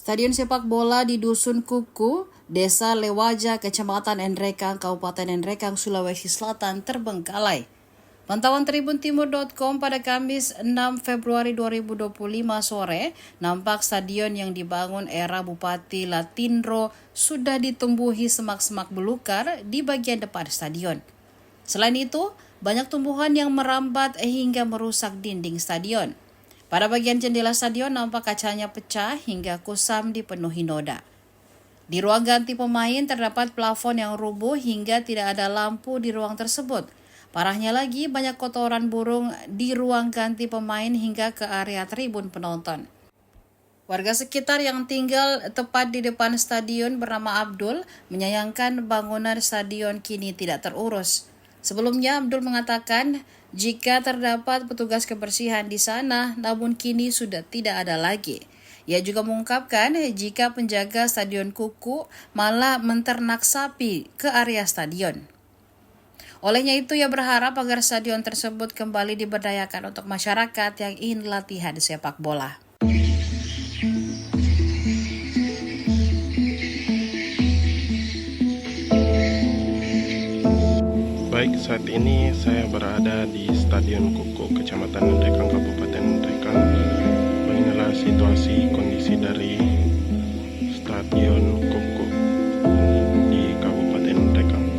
Stadion sepak bola di Dusun Kuku, Desa Lewaja, Kecamatan Nrekang, Kabupaten Nrekang, Sulawesi Selatan terbengkalai. Pantauan tribuntimur.com pada Kamis 6 Februari 2025 sore, nampak stadion yang dibangun era Bupati Latindro sudah ditumbuhi semak-semak belukar di bagian depan stadion. Selain itu, banyak tumbuhan yang merambat hingga merusak dinding stadion. Pada bagian jendela stadion nampak kacanya pecah hingga kusam dipenuhi noda. Di ruang ganti pemain terdapat plafon yang rubuh hingga tidak ada lampu di ruang tersebut. Parahnya lagi, banyak kotoran burung di ruang ganti pemain hingga ke area tribun penonton. Warga sekitar yang tinggal tepat di depan stadion bernama Abdul menyayangkan bangunan stadion kini tidak terurus. Sebelumnya Abdul mengatakan jika terdapat petugas kebersihan di sana, namun kini sudah tidak ada lagi. Ia juga mengungkapkan jika penjaga Stadion Kuku malah menternak sapi ke area stadion. Olehnya itu, ia berharap agar stadion tersebut kembali diberdayakan untuk masyarakat yang ingin latihan sepak bola. Baik, saat ini saya berada di Stadion Kuku, Kecamatan Nrekang, Kabupaten Nrekang. Beginilah situasi kondisi dari Stadion Kuku di Kabupaten Nrekang.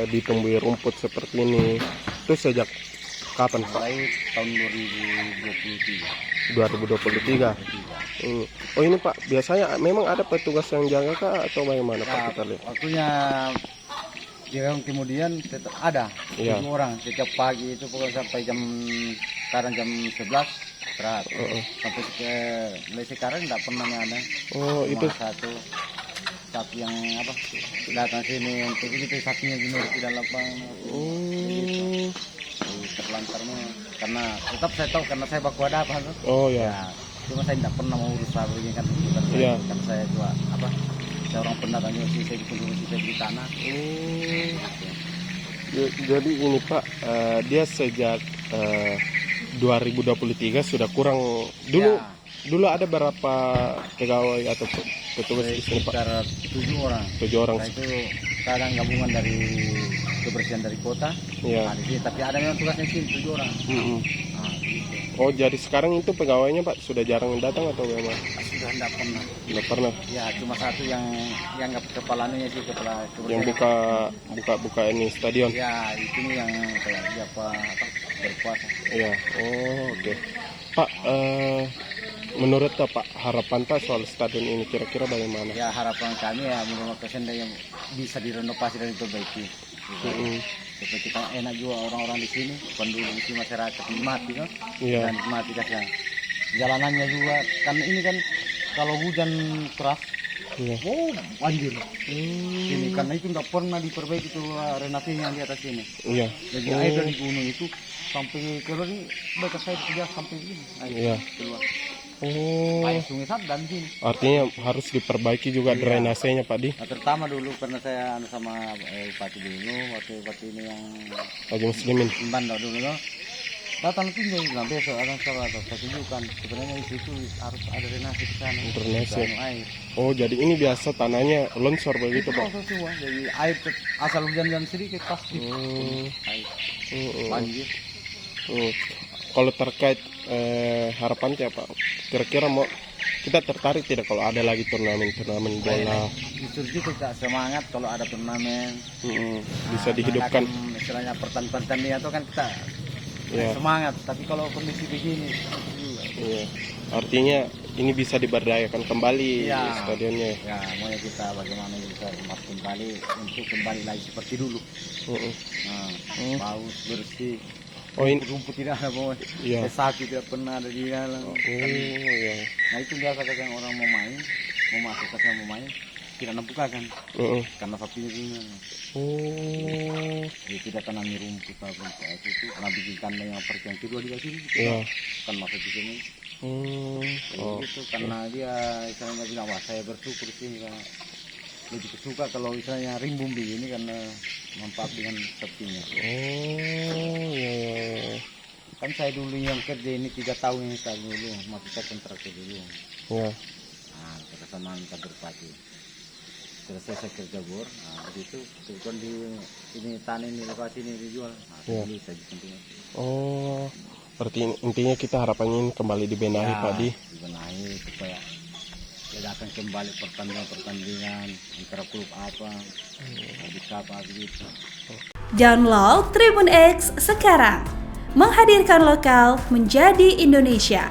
Ditumbuhi rumput seperti ini itu sejak kapan Pak? Mulai tahun 2023. 2023. Oh ini Pak, biasanya memang ada petugas yang jaga kah atau bagaimana Pak, kita lihat? Waktunya kemudian tetap ada 7 orang setiap pagi itu pokoknya sampai kadang jam 11 istirahat. Sampai mulai sekarang tidak pernah ada. Oh, cuma itu satu sapi yang datang sini untuk itu sapinya gini di dalam terlantarnya karena tetap saya tahu karena saya baku ada apa cuma saya tidak pernah mau urus sapinya kan karena saya juga saya orang pendatang juga sih, saya di tanah. Jadi ini Pak, dia sejak 2023 sudah kurang dulu. Dulu ada berapa pegawai atau petugas di sini Pak? Sekitar 7 orang. 7 orang. Nah, itu kadang gabungan dari kebersihan dari kota. Nah, di sini, tapi ada memang tugasnya sih 7 orang. Gitu. Gitu. Oh, jadi sekarang itu pegawainya Pak sudah jarang datang atau bagaimana? Sudah tidak pernah. Tidak pernah. Ya, cuma satu yang kepalanya sih kepala yang buka ini stadion. Ya, itu yang kayak siapa berpuasa. Iya. Oh, oke. Pak, menurut Pak harapan Pak soal stadion ini kira-kira bagaimana? Ya, harapan kami ya menurut kesendah yang bisa direnovasi dan diperbaiki. Supaya kita enak juga orang-orang di sini, penduduk di sini, masyarakat nikmati kan? Dan nikmati kasih jalanannya juga. Kan ini kan kalau hujan keras, banjir. Ini karena itu nggak pernah diperbaiki itu renovasinya di atas ini. Jadi air dari gunung itu sampai keluar ini, mereka saya tidak sampai ini. Keluar. Oh, Air sungai Sabdan sini. artinya harus diperbaiki juga drainasenya Pak Di. Nah, terutama dulu karena saya sama bupati dulu, waktu bupati ini yang Haji Muslimin. Bandar dulu loh. Datang tinggal bilang besok akan saya tunjukkan sebenarnya di situ harus ada drainase ke sana. Drainase. Anu air. Oh, jadi ini biasa tanahnya longsor begitu Pak. Itu semua. Jadi air asal hujan-hujan sedikit pasti air banjir. Kalau terkait harapannya Pak, kira-kira mau kita tertarik tidak kalau ada lagi turnamen bola? Justru kita semangat kalau ada turnamen. Bisa dihidupkan. Istilahnya pertandingan itu kan kita semangat. Tapi kalau kondisi begini, Iya. Artinya ini bisa diberdayakan kembali stadionnya. ya maunya kita bagaimana bisa kembali untuk kembali lagi seperti dulu. Bagus, bersih. Oh, ini Rumput tidak ada bawah. Sapi tidak pernah ada di dalam. iya. Nah itu biasa kadang orang mau main, mau masuk ke sana mau main, tidak membukakan karena sapinya ini. Jadi tidak tanami rumput apa itu karena bikin kandang yang seperti yang kedua di sini. Kan masuk di sini. Gitu karena dia istilahnya bilang wah saya bersyukur sih lebih suka kalau misalnya rimbun begini karena manfaat dengan sapinya. Kan saya dulu yang kerja ini 3 tahun ini saya dulu masih saya kontrak dulu. Nah, kesamaan kader pagi. Selesai saya kerja bor. Nah, itu kan di ini tanah ini lokasi ini dijual. Nah, beli saya dipentingnya. Oh, berarti intinya kita harapannya ini kembali dibenahi Pak Di. Dibenahi supaya ledakan kembali pertandingan antara klub apa, apa gitu. Download Tribun X sekarang, menghadirkan lokal menjadi Indonesia.